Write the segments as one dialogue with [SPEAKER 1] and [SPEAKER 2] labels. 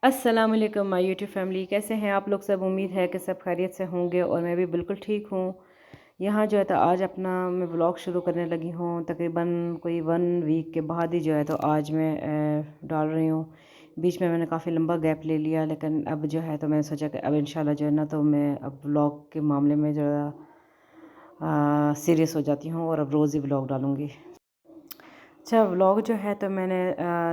[SPEAKER 1] अस्सलाम वालेकुम my YouTube family, कैसे हैं आप लोग सब। उम्मीद है कि सब खैरियत से होंगे और मैं भी बिल्कुल ठीक हूँ। यहाँ जो है तो आज अपना मैं व्लॉग शुरू करने लगी हूँ। तकरीबन कोई 1 वीक के बाद ही जो है तो आज मैं डाल रही हूँ। बीच में मैंने काफ़ी लंबा गैप ले लिया, लेकिन अब जो है तो मैंने सोचा कि अब इंशाल्लाह जो है ना तो मैं अब व्लॉग के मामले में जो है सीरियस हो जाती हूँ और अब रोज़ ही व्लॉग डालूँगी। अच्छा, व्लॉग जो है तो मैंने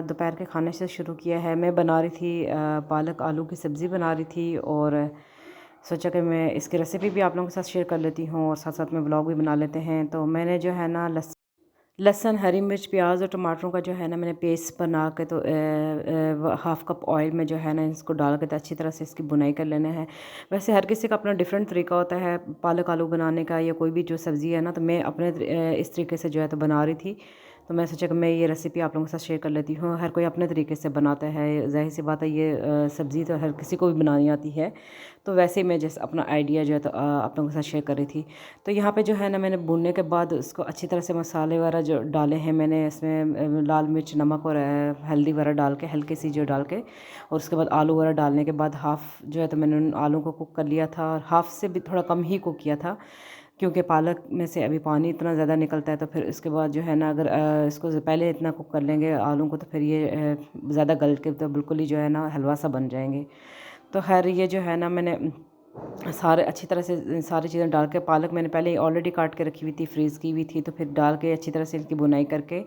[SPEAKER 1] दोपहर के खाने से शुरू किया है। मैं बना रही थी पालक आलू की सब्ज़ी बना रही थी और सोचा कि मैं इसकी रेसिपी भी आप लोगों के साथ शेयर कर लेती हूँ और साथ साथ में व्लॉग भी बना लेते हैं। तो मैंने जो है ना लहसुन, हरी मिर्च, प्याज और टमाटरों का जो है ना मैंने पेस्ट बना के तो हाफ़ कप ऑयल में जो है ना इसको डाल के तो अच्छी तरह से इसकी बुनाई कर लेना है। वैसे हर किसी का अपना डिफरेंट तरीका होता है पालक आलू बनाने का या कोई भी जो सब्ज़ी है ना, तो मैं अपने इस तरीके से जो है तो बना रही थी। तो मैं सोचा कि मैं ये रेसिपी आप लोगों के साथ शेयर कर लेती हूँ। हर कोई अपने तरीके से बनाता है, ज़ाहिर सी बात है ये सब्ज़ी तो हर किसी को भी बनानी आती है। तो वैसे ही मैं जैसे अपना आइडिया जो है तो आप लोगों के साथ शेयर कर रही थी। तो यहाँ पे जो है ना मैंने भूनने के बाद उसको अच्छी तरह से मसाले वगैरह जो डाले हैं मैंने इसमें लाल मिर्च, नमक और हल्दी वगैरह डाल के हल्की सी जो डाल के, और उसके बाद आलू वगैरह डालने के बाद हाफ़ जो है तो मैंने उन आलू को कुक कर लिया था और हाफ़ से भी थोड़ा कम ही कुक किया था, क्योंकि पालक में से अभी पानी इतना ज़्यादा निकलता है। तो फिर इसके बाद जो है ना अगर इसको पहले इतना कुक कर लेंगे आलू को तो फिर ये ज़्यादा गल के तो बिल्कुल ही जो है ना हलवा सा बन जाएंगे। तो खैर ये जो है ना मैंने सारे अच्छी तरह से सारी चीज़ें डाल के, पालक मैंने पहले ही ऑलरेडी काट के रखी हुई थी, फ्रीज़ की हुई थी, तो फिर डाल के अच्छी तरह से इसकी बुनाई करके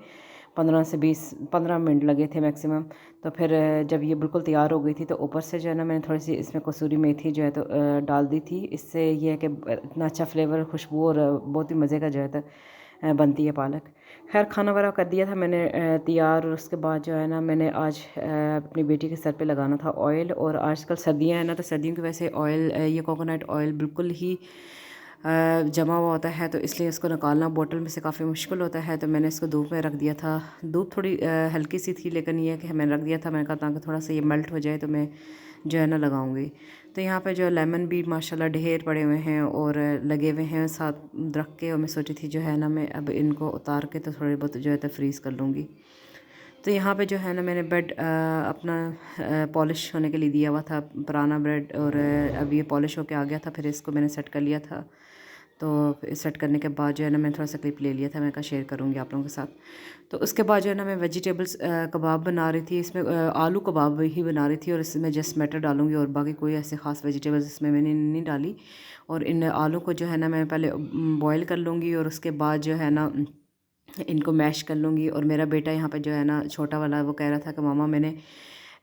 [SPEAKER 1] 15 मिनट लगे थे मैक्सिमम। तो फिर जब ये बिल्कुल तैयार हो गई थी तो ऊपर से जो है ना मैंने थोड़ी सी इसमें कसूरी मेथी जो है तो डाल दी थी। इससे ये है कि इतना अच्छा फ्लेवर, खुशबू और बहुत ही मज़े का जो है तो बनती है पालक। खैर खाना वगैरह कर दिया था मैंने तैयार, और उसके बाद जो है ना मैंने आज अपनी बेटी के सर पे लगाना था ऑयल। और आजकल सर्दियाँ हैं ना, तो सर्दियों की वजह से ऑयल, ये कोकोनट ऑयल बिल्कुल ही जमा हुआ होता है, तो इसलिए इसको निकालना बोतल में से काफ़ी मुश्किल होता है। तो मैंने इसको धूप में रख दिया था। धूप थोड़ी हल्की सी थी, लेकिन ये है कि मैंने रख दिया था। मैंने कहा ताकि थोड़ा सा ये मेल्ट हो जाए तो मैं जो है ना लगाऊंगी। तो यहाँ पे जो लेमन भी माशाल्लाह ढेर पड़े हुए हैं और लगे हुए हैं साथ रख के, और मैं सोची थी जो है ना मैं अब इनको उतार के तो थोड़े बहुत जो है तो फ्रीज़ कर लूँगी। तो यहाँ पे जो है ना मैंने ब्रेड अपना पॉलिश होने के लिए दिया हुआ था, पुराना ब्रेड, और अब ये पॉलिश होके आ गया था। फिर इसको मैंने सेट कर लिया था। तो सेट करने के बाद जो है ना मैंने थोड़ा सा क्लिप ले लिया था, मैं कहा शेयर करूँगी आप लोगों के साथ। तो उसके बाद जो है ना मैं वेजिटेबल्स कबाब बना रही थी। इसमें आलू कबाब ही बना रही थी और इसमें जस्ट मटर डालूँगी और बाकी कोई ऐसे ख़ास वेजिटेबल्स इसमें मैंने नहीं डाली। और इन आलू को जो है ना मैं पहले बॉयल कर लूँगी और उसके बाद जो है ना इनको मैश कर लूँगी। और मेरा बेटा यहाँ पे जो है ना छोटा वाला, वो कह रहा था कि मामा मैंने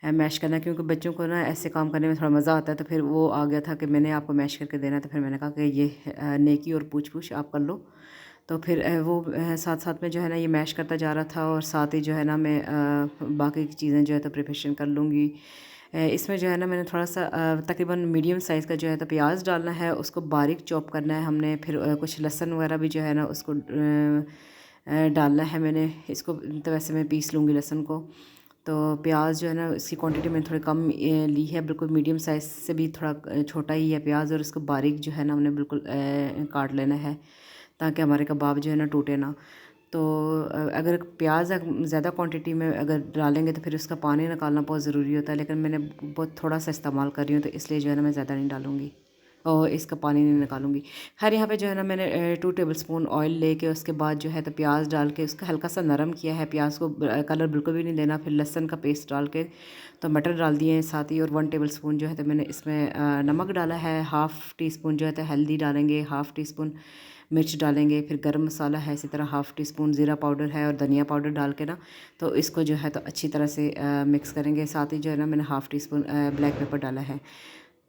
[SPEAKER 1] मैश करना, क्योंकि बच्चों को ना ऐसे काम करने में थोड़ा मज़ा आता है। तो फिर वो आ गया था कि मैंने आपको मैश करके देना है। तो फिर मैंने कहा कि ये नेकी और पूछ पूछ आप कर लो। तो फिर वो साथ साथ में जो है ना ये मैश करता जा रहा था और साथ ही जो है ना मैं बाकी की चीज़ें जो है तो प्रिपरेशन कर लूँगी। इसमें जो है ना मैंने थोड़ा सा तकरीबन मीडियम साइज़ का जो है तो प्याज डालना है, उसको बारीक चॉप करना है हमने। फिर कुछ लहसुन वगैरह भी जो है ना उसको डालना है मैंने। इसको तो वैसे मैं पीस लूँगी लहसुन को। तो प्याज जो है ना इसकी क्वांटिटी मैंने थोड़ी कम ली है, बिल्कुल मीडियम साइज़ से भी थोड़ा छोटा ही है प्याज। और इसको बारीक जो है ना हमने बिल्कुल काट लेना है, ताकि हमारे कबाब जो है ना टूटे ना। तो अगर प्याज ज़्यादा क्वांटिटी में अगर डालेंगे तो फिर उसका पानी निकालना बहुत ज़रूरी होता है, लेकिन मैंने बहुत थोड़ा सा इस्तेमाल कर रही हूँ, तो इसलिए जो है ना मैं ज़्यादा नहीं डालूँगी और इसका पानी नहीं निकालूंगी। खैर यहाँ पे जो है ना मैंने 2 टेबलस्पून ऑयल लेके उसके बाद जो है तो प्याज डाल के उसका हल्का सा नरम किया है। प्याज को कलर बिल्कुल भी नहीं देना। फिर लहसुन का पेस्ट डाल के तो मटर डाल दिए हैं साथ ही, और 1 टेबलस्पून जो है तो मैंने इसमें नमक डाला है। हाफ़ टी स्पून जो है तो हल्दी डालेंगे, हाफ़ टी स्पून मिर्च डालेंगे। फिर गरम मसाला है, इसी तरह हाफ़ टी स्पून ज़ीरा पाउडर है और धनिया पाउडर डाल के ना तो इसको जो है तो अच्छी तरह से मिक्स करेंगे। साथ ही जो है ना मैंने half tea spoon black pepper डाला है।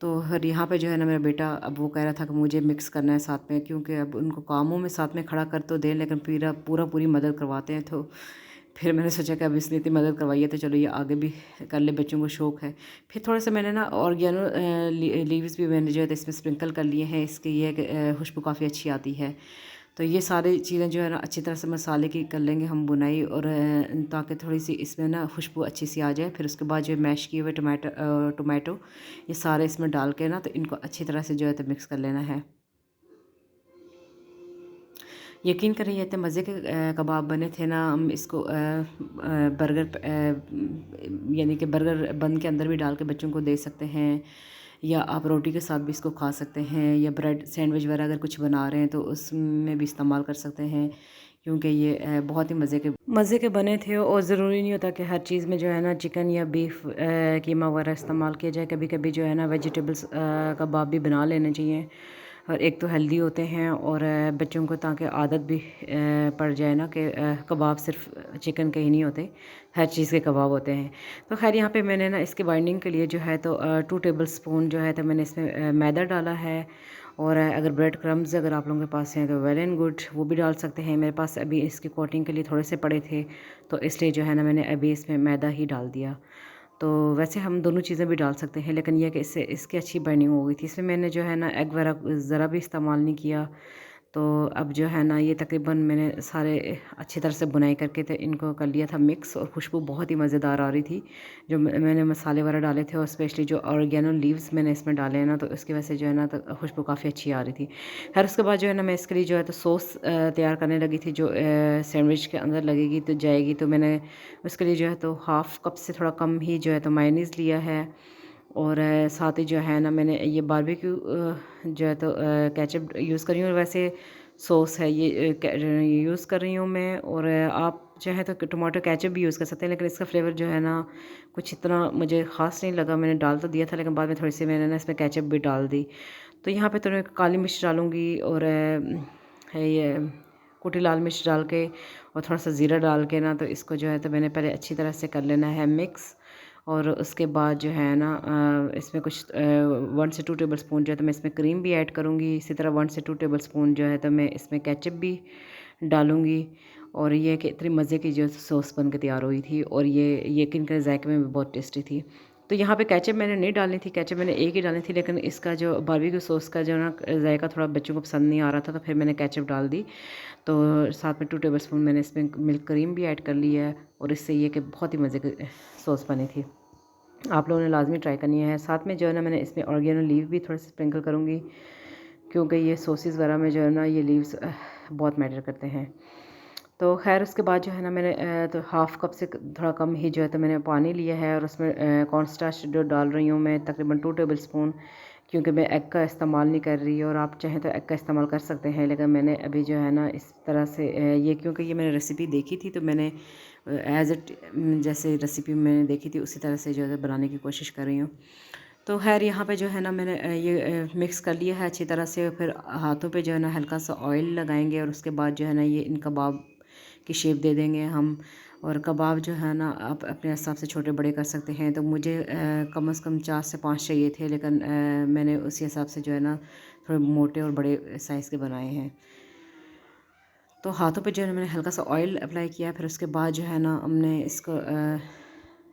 [SPEAKER 1] तो फिर यहाँ पे जो है ना मेरा बेटा अब वो कह रहा था कि मुझे मिक्स करना है साथ में, क्योंकि अब उनको कामों में साथ में खड़ा कर तो दें, लेकिन पूरी मदद करवाते हैं। तो फिर मैंने सोचा कि अब इसने इतनी मदद करवाई है तो चलो ये आगे भी कर ले, बच्चों को शौक़ है। फिर थोड़ा सा मैंने ना ऑर्गेनो लीव्स भी मैंने जो है तो इसमें स्प्रिंकल कर लिए हैं। इसके ये है कि खुशबू काफ़ी अच्छी आती है। तो ये सारी चीज़ें जो है ना अच्छी तरह से मसाले की कर लेंगे हम बुनाई, और ताकि थोड़ी सी इसमें ना खुशबू अच्छी सी आ जाए। फिर उसके बाद जो मैश किए हुए टमाटो ये सारे इसमें डाल के ना तो इनको अच्छी तरह से जो है तो मिक्स कर लेना है। यकीन करें ये इतने मज़े के कबाब बने थे ना, हम इसको बर्गर यानी कि बर्गर बन के अंदर भी डाल के बच्चों को दे सकते हैं, या आप रोटी के साथ भी इसको खा सकते हैं, या ब्रेड सैंडविच वगैरह अगर कुछ बना रहे हैं तो उसमें भी इस्तेमाल कर सकते हैं, क्योंकि ये बहुत ही मज़े के बने थे। और ज़रूरी नहीं होता कि हर चीज़ में जो है ना चिकन या बीफ कीमा वगैरह इस्तेमाल किया जाए। कभी कभी जो है ना वेजिटेबल्स कबाब भी बना लेने चाहिए, और एक तो हेल्दी होते हैं, और बच्चों को ताकि आदत भी पड़ जाए ना कि कबाब सिर्फ चिकन के ही नहीं होते, हर चीज़ के कबाब होते हैं। तो खैर यहाँ पे मैंने ना इसके बाइंडिंग के लिए जो है तो 2 टेबल स्पून जो है तो मैंने इसमें मैदा डाला है। और अगर ब्रेड क्रम्स अगर आप लोगों के पास हैं तो वेल एंड गुड, वो भी डाल सकते हैं। मेरे पास अभी इसकी कोटिंग के लिए थोड़े से पड़े थे, तो इसलिए जो है ना मैंने अभी इसमें मैदा ही डाल दिया। तो वैसे हम दोनों चीज़ें भी डाल सकते हैं, लेकिन यह कि इससे इसकी अच्छी बाइंडिंग हो गई थी। इसमें मैंने जो है ना एग वगैरह ज़रा भी इस्तेमाल नहीं किया। तो अब जो है ना ये तकरीबन मैंने सारे अच्छी तरह से बुनाई करके तो इनको कर लिया था मिक्स, और खुशबू बहुत ही मज़ेदार आ रही थी। जो मैंने मसाले वगैरह डाले थे, और स्पेशली जो ऑर्गेनो लीव्स मैंने इसमें डाले हैं ना, तो उसकी वजह से जो है ना तो खुशबू काफ़ी अच्छी आ रही थी। खैर उसके बाद जो है ना मैं इसके लिए जो है तो सॉस तैयार करने लगी थी, जो सैंडविच के अंदर लगेगी तो जाएगी। तो मैंने उसके लिए जो है तो हाफ़ कप से थोड़ा कम ही जो है तो मायोनीज़ लिया है, और साथ ही जो है ना मैंने ये बारबेक्यू जो है तो केचप यूज़ कर रही हूँ। और वैसे सॉस है ये यूज़ कर रही हूँ मैं। और आप चाहे तो टमाटो केचप भी यूज़ कर सकते हैं, लेकिन इसका फ्लेवर जो है ना कुछ इतना मुझे ख़ास नहीं लगा। मैंने डाल तो दिया था, लेकिन बाद में थोड़ी सी मैंने ना इसमें केचप भी डाल दी। तो यहाँ पे थोड़ी काली मिर्च डालूँगी, और है ये कुटी लाल मिर्च डाल के, और थोड़ा सा ज़ीरा डाल के ना, तो इसको जो है तो मैंने पहले अच्छी तरह से कर लेना है मिक्स। और उसके बाद जो है ना इसमें कुछ 1 से 2 टेबल स्पून जो है तो मैं इसमें क्रीम भी ऐड करूँगी। इसी तरह 1 से 2 टेबल स्पून जो है तो मैं इसमें केचप भी डालूँगी। और ये कि इतनी मज़े की जो सॉस बन के तैयार हुई थी, और ये यकीन करें जायके में भी बहुत टेस्टी थी। तो यहाँ पे केचप मैंने नहीं डालनी थी, केचप मैंने एक ही डालनी थी, लेकिन इसका जो बारबेक्यू सॉस का जो ना जायका थोड़ा बच्चों को पसंद नहीं आ रहा था, तो फिर मैंने केचप डाल दी। तो साथ में 2 टेबल स्पून मैंने इसमें मिल्क क्रीम भी ऐड कर ली है, और इससे ये कि बहुत ही मज़े की सॉस बनी थी। आप लोगों ने लाजमी ट्राई करनी है। साथ में जो है ना मैंने इसमें ऑर्गेनो लीव भी थोड़े से स्प्रिंकल करूँगी, क्योंकि ये सॉसेस वगैरह में जो है ना ये लीव्स बहुत मैटर करते हैं। तो खैर उसके बाद जो है ना मैंने तो हाफ़ कप से थोड़ा कम ही जो है तो मैंने पानी लिया है, और उसमें कॉर्नस्टार्च जो डाल रही हूँ मैं तकरीबन 2 टेबल स्पून, क्योंकि मैं एग का इस्तेमाल नहीं कर रही। और आप चाहें तो एग का इस्तेमाल कर सकते हैं, लेकिन मैंने अभी जो है ना इस तरह से ये क्योंकि ये मैंने रेसिपी देखी थी, तो मैंने एज़ इट जैसे रेसिपी मैंने देखी थी उसी तरह से जो है बनाने की कोशिश कर रही हूँ। तो खैर यहाँ पे जो है ना मैंने ये मिक्स कर लिया है अच्छी तरह से। फिर हाथों पे जो है ना हल्का सा ऑयल लगाएंगे, और उसके बाद जो है ना ये इन कबाब की शेप दे देंगे हम। और कबाब जो है ना आप अपने हिसाब से छोटे बड़े कर सकते हैं। तो मुझे कम से कम 4 से 5 चाहिए थे, लेकिन मैंने उसी हिसाब से जो है ना थोड़े मोटे और बड़े साइज़ के बनाए हैं। तो हाथों पे जो है ना मैंने हल्का सा ऑयल अप्लाई किया। फिर उसके बाद जो है ना हमने इसको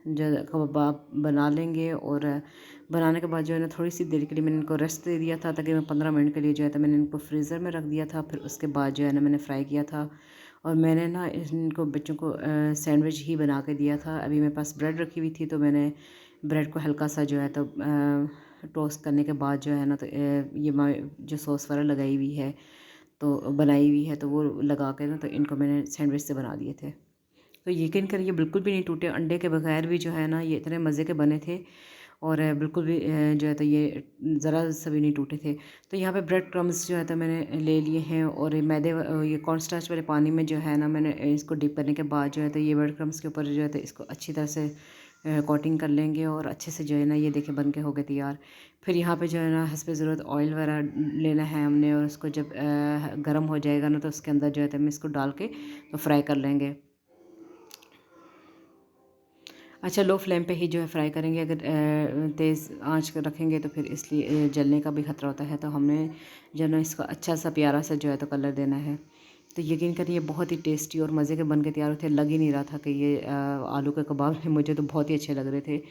[SPEAKER 1] जो कबाब बना लेंगे, और बनाने के बाद जो है ना थोड़ी सी देर के लिए मैंने इनको रेस्ट दे दिया था, तकरीबन 15 मिनट के लिए जो है तो मैंने इनको फ्रीज़र में रख दिया था। फिर उसके बाद जो है ना मैंने फ्राई किया था, और मैंने ना इनको बच्चों को सैंडविच ही बना के दिया था। अभी मेरे पास ब्रेड रखी हुई थी, तो मैंने ब्रेड को हल्का सा जो है तो टोस्ट करने के बाद जो है ना तो ये जो सॉस वगैरह लगाई हुई है तो बनाई हुई है, तो वो लगा के ना तो इनको मैंने सैंडविच से बना दिए थे। तो यकीन करिए बिल्कुल भी नहीं टूटे। अंडे के बगैर भी जो है ना ये इतने मज़े के बने थे, और बिल्कुल भी जो है तो ये ज़रा सा भी नहीं टूटे थे। तो यहाँ पे ब्रेड क्रम्स जो है तो मैंने ले लिए हैं, और ये कॉर्नस्टार्च वाले पानी में जो है ना मैंने इसको डिप करने के बाद जो है तो ये ब्रेड क्रम्स के ऊपर जो है तो इसको अच्छी तरह से कोटिंग कर लेंगे, और अच्छे से जो है ना ये देखिए बन के हो गए तैयार। फिर यहाँ पे जो है ना हस्बे ज़रूरत ऑयल वगैरह लेना है हमने, और उसको जब गर्म हो जाएगा ना तो उसके अंदर जो है तो हम इसको डाल के तो फ्राई कर लेंगे। अच्छा लो फ्लेम पे ही जो है फ्राई करेंगे। अगर तेज़ आंच कर रखेंगे तो फिर इसलिए जलने का भी ख़तरा होता है। तो हमने जो ना इसको अच्छा सा प्यारा सा जो है तो कलर देना है। तो यकीन करिए बहुत ही टेस्टी और मज़े के बन के तैयार होते। लग ही नहीं रहा था कि ये आलू के कबाब हैं। मुझे तो बहुत ही अच्छे लग रहे थे,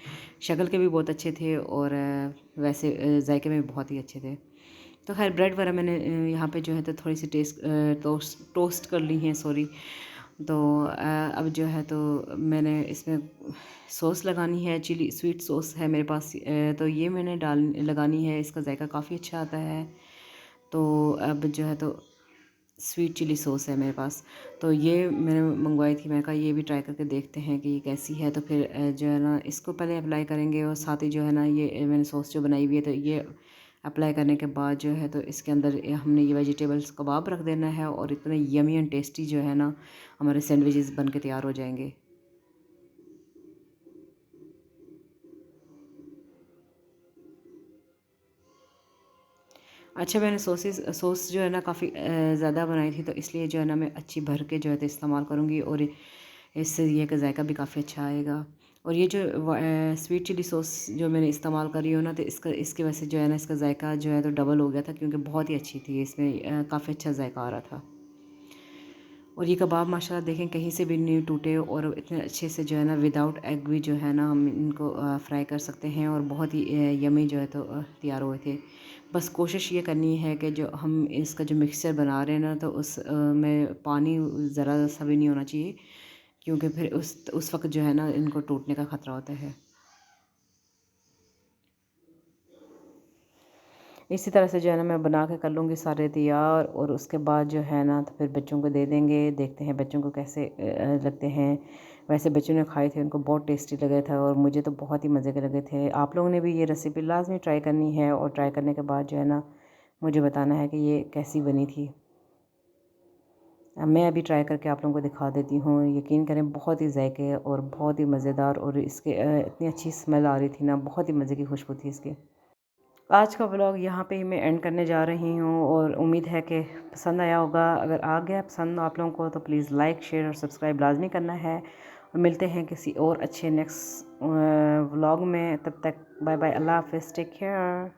[SPEAKER 1] शक्ल के भी बहुत अच्छे थे, और वैसे जायके में भी बहुत ही अच्छे थे। तो खैर ब्रेड वगैरह मैंने यहाँ पे जो है तो थोड़ी सी टोस्ट कर ली हैं, सॉरी। तो अब जो है तो मैंने इसमें सॉस लगानी है, चिली स्वीट सॉस है मेरे पास, तो ये मैंने लगानी है। इसका जायका काफ़ी अच्छा आता है। तो अब जो है तो स्वीट चिली सॉस है मेरे पास, तो ये मैंने मंगवाई थी। मैंने कहा ये भी ट्राई करके देखते हैं कि ये कैसी है। तो फिर जो है ना इसको पहले अप्लाई करेंगे और साथ ही जो है ना ये मैंने सॉस जो बनाई हुई है, तो ये अप्लाई करने के बाद जो है तो इसके अंदर हमने ये वेजिटेबल्स कबाब रख देना है और इतने यमी एंड टेस्टी जो है ना हमारे सैंडविचेस बन के तैयार हो जाएंगे। अच्छा, मैंने सॉस जो है ना काफ़ी ज़्यादा बनाई थी, तो इसलिए जो है ना मैं अच्छी भर के जो है तो इस्तेमाल करूँगी और इससे ये का जायका भी काफ़ी अच्छा आएगा। और ये जो स्वीट चिली सॉस जो मैंने इस्तेमाल करी हो ना, तो इसकी वजह से जो है ना इसका जायका जो है तो डबल हो गया था, क्योंकि बहुत ही अच्छी थी, इसमें काफ़ी अच्छा जायका आ रहा था। और ये कबाब माशाल्लाह देखें कहीं से भी नहीं टूटे और इतने अच्छे से जो है ना विदाउट एग भी जो है ना हम इनको फ्राई कर सकते हैं और बहुत ही यमी जो है तो तैयार हुए थे। बस कोशिश ये करनी है कि जो हम इसका जो मिक्सचर बना रहे हैं ना, तो में पानी ज़रा सा भी नहीं होना चाहिए, क्योंकि फिर उस वक्त जो है ना इनको टूटने का ख़तरा होता है। इसी तरह से जो है ना मैं बना के कर लूँगी सारे तैयार, और उसके बाद जो है ना तो फिर बच्चों को दे देंगे। देखते हैं बच्चों को कैसे लगते हैं। वैसे बच्चों ने खाए थे, उनको बहुत टेस्टी लगे थे और मुझे तो बहुत ही मज़े के लगे थे। आप लोगों ने भी ये रेसिपी लाज़मी ट्राई करनी है, और ट्राई करने के बाद जो है ना मुझे बताना है कि ये कैसी बनी थी। मैं अभी ट्राई करके आप लोगों को दिखा देती हूँ। यकीन करें बहुत ही ज़ायके और बहुत ही मज़ेदार, और इसके इतनी अच्छी स्मेल आ रही थी ना, बहुत ही मज़े की खुशबू थी इसकी। आज का व्लॉग यहाँ पे ही मैं एंड करने जा रही हूँ, और उम्मीद है कि पसंद आया होगा। अगर आ गया पसंद आप लोगों को तो प्लीज़ लाइक शेयर और सब्सक्राइब लाजमी करना है। और मिलते हैं किसी और अच्छे नेक्स्ट व्लॉग में। तब तक बाय बाय, अल्लाह हाफ़िज़, टेक केयर।